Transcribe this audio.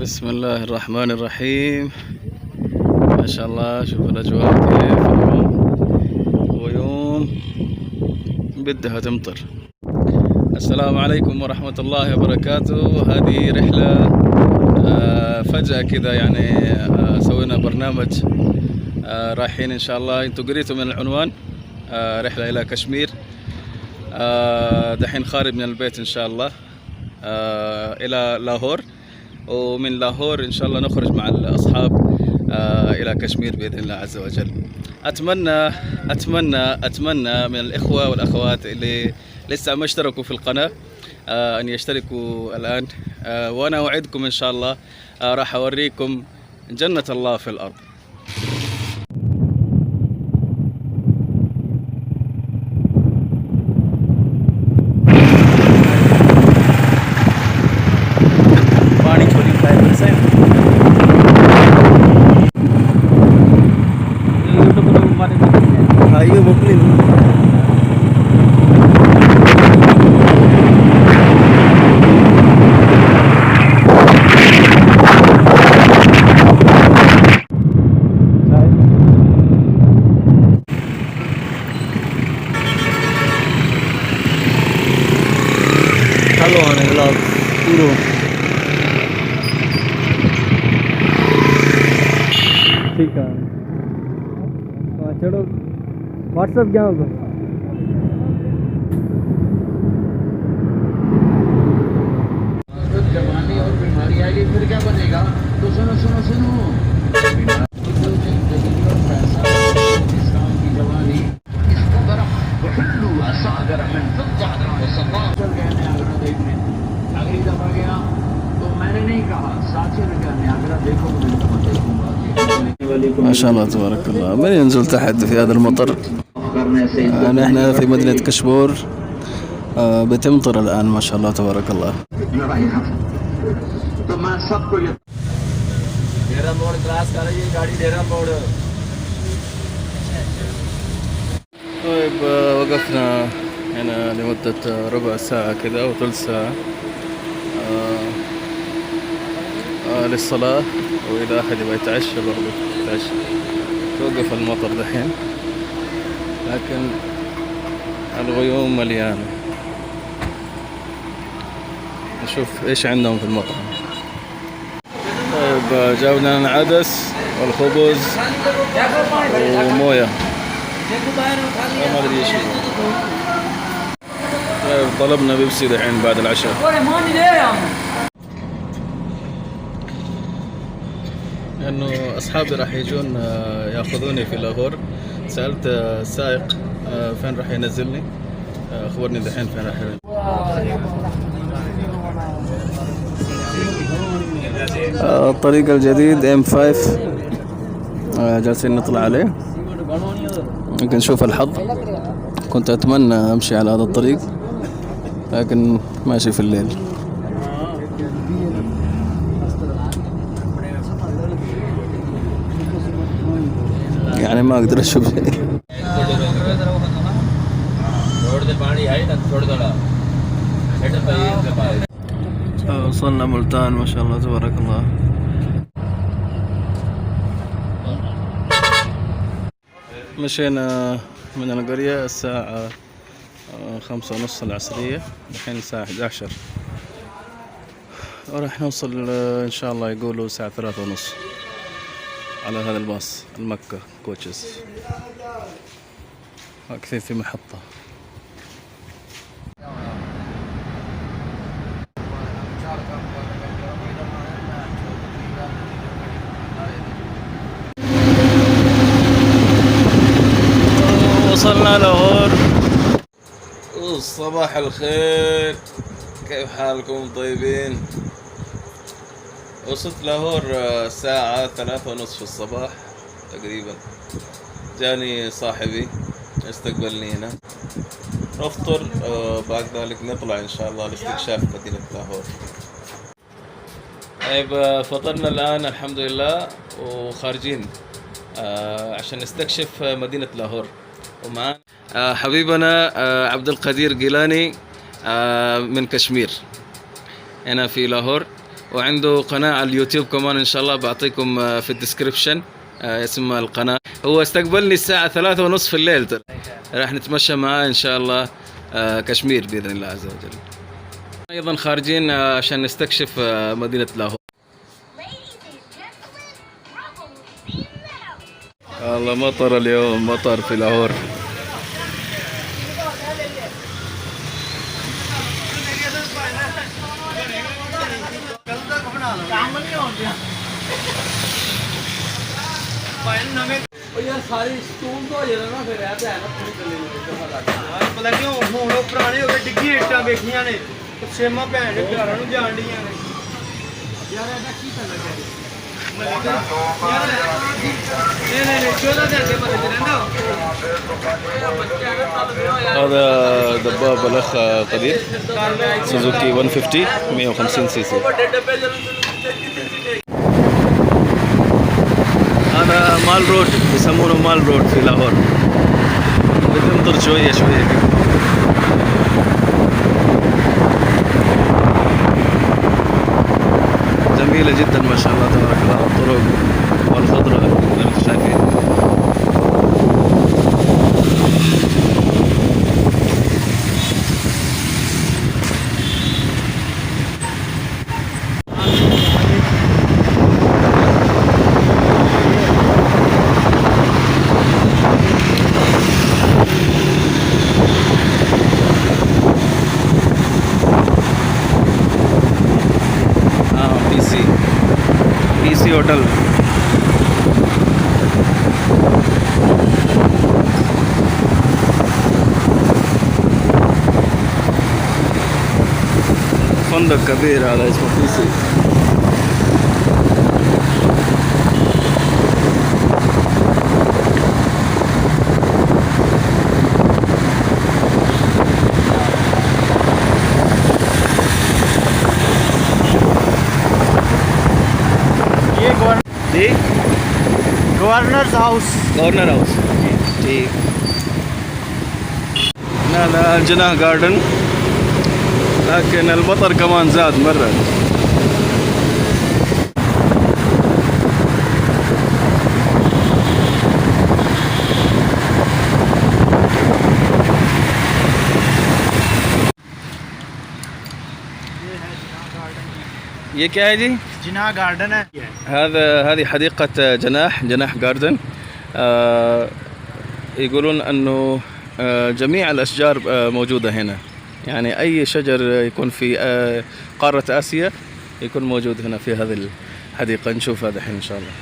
بسم الله الرحمن الرحيم. ما شاء الله، شوف الأجواء كيف اليوم. ويوم بدها تمطر. السلام عليكم ورحمة الله وبركاته. هذه رحلة فجأة كذا، يعني سوينا برنامج. رايحين إن شاء الله، انتوا قريتوا من العنوان، رحلة إلى كشمير. دحين خارج من البيت إن شاء الله إلى لاهور، ومن لاهور إن شاء الله نخرج مع الأصحاب إلى كشمير بإذن الله عز وجل. أتمنى من الإخوة والأخوات اللي لسه ما اشتركوا في القناة أن يشتركوا الآن. وأنا أوعدكم إن شاء الله راح أوريكم جنة الله في الأرض. Ayo mobil kalau aneh vlog puro ठीक है। चलो व्हाट्सएप क्या होगा? जवानी और बीमारी आएगी फिर क्या बनेगा? तो सुनो सुनो सुनो, पैसा इस्लाम की जवानी इसको गरम वहुल्लु असागर में फज्जाद वसफा चल गए न्यागरा देखने। अगली दफा गया तो मैंने नहीं कहा, साथी ने कहा न्यागरा देखो, मैं तो देखूंगा। ما شاء الله تبارك الله. من ينزل تحت في هذا المطر؟ نحن في مدينة كشبور، بتمطر الآن ما شاء الله تبارك الله. तो मैं सबको ये डेरा मोड़ क्रॉस कर रही है गाड़ी, डेरा मोड़। طيب وقفنا هنا لمدة ربع ساعة كذا أو ثلث ساعة للصلاة، وإذا أحد يبغى يتعشى برضه يتعشى. توقف المطر دحين، لكن الغيوم مليانة. نشوف إيش عندهم في المطعم. طيب جاب لنا العدس والخبز وموية، ما أدري إيش. طيب طلبنا بيبسي دحين بعد العشاء. لأنه أصحابي راح يجون يأخذوني في لاهور. سألت السائق فين راح ينزلني، أخبرني دحين فين راح ينزلني. الطريق الجديد M5 جالسين نطلع عليه، يمكن نشوف الحظ. كنت أتمنى أمشي على هذا الطريق، لكن ماشي في الليل. يعني ما أقدر أشوف شيء. وصلنا ملتان ما شاء الله تبارك الله. مشينا من القرية الساعة 5:30 العصرية، الحين الساعة 11، وراح نوصل إن شاء الله يقولوا الساعة 3:30 على هذا الباص المكة كوتشز. واقفين في محطة. وصلنا لاهور. صباح الخير، كيف حالكم؟ طيبين؟ وصلت لاهور الساعة 3:30 في الصباح تقريبا. جاني صاحبي استقبلني هنا، نفطر، بعد ذلك نطلع إن شاء الله لاستكشاف مدينة لاهور. طيب فطرنا الآن الحمد لله، وخارجين عشان نستكشف مدينة لاهور. ومعنا حبيبنا عبد القدير جيلاني من كشمير هنا في لاهور. وعنده قناة على اليوتيوب كمان إن شاء الله بعطيكم في الديسكريبشن اسم القناة. هو استقبلني الساعة 3:30 في الليل، راح نتمشى معاه إن شاء الله كشمير بإذن الله عز وجل. أيضا خارجين عشان نستكشف مدينة لاهور. والله مطر اليوم، مطر في لاهور. सारी स्टूल तो हो जाना ना फिर ऐसा है ना पूरी गली में पता क्यों हुण ਉਹ ਪੁਰਾਣੇ ਹੋ ਗਏ, ਡਿੱਗੀ ਇੱਟਾਂ ਵੇਖੀਆਂ ਨੇ ਸੇਮਾ ਭੈਣ ਦੇ ਘਰਾਂ ਨੂੰ ਜਾਣ ਡੀਆਂ ਨੇ ਯਾਰ ਇਹਦਾ ਕੀ ਕਰਨਾ ਚਾਹੀਦਾ ਨਹੀਂ ਚੋਦਾ ਦੇ ਅੱਗੇ ਮਤ ਰਹਿੰਦਾ هذا دباب الأخ قدير سوزوكي 150 150 سي سي. هذا مال رود، يسمونه مال رود في لاهور. بتمطر شوية شوية كده. جميلة جدا ما شاء الله تبارك الله، الطرق والخضرة اللي انتم شايفين. PC hotel. فندق كبير هذا اسمه PC. Governor house ठीक। هنا جناح جاردن، لكن المطر كمان زاد مرة. ये क्या है जी? जिना गार्डन है। هذه حديقة جناح جاردن. يقولون أنه جميع الأشجار موجودة هنا، يعني أي شجر يكون في قارة آسيا يكون موجود هنا في هذه الحديقة. نشوف هذا الحين إن شاء الله.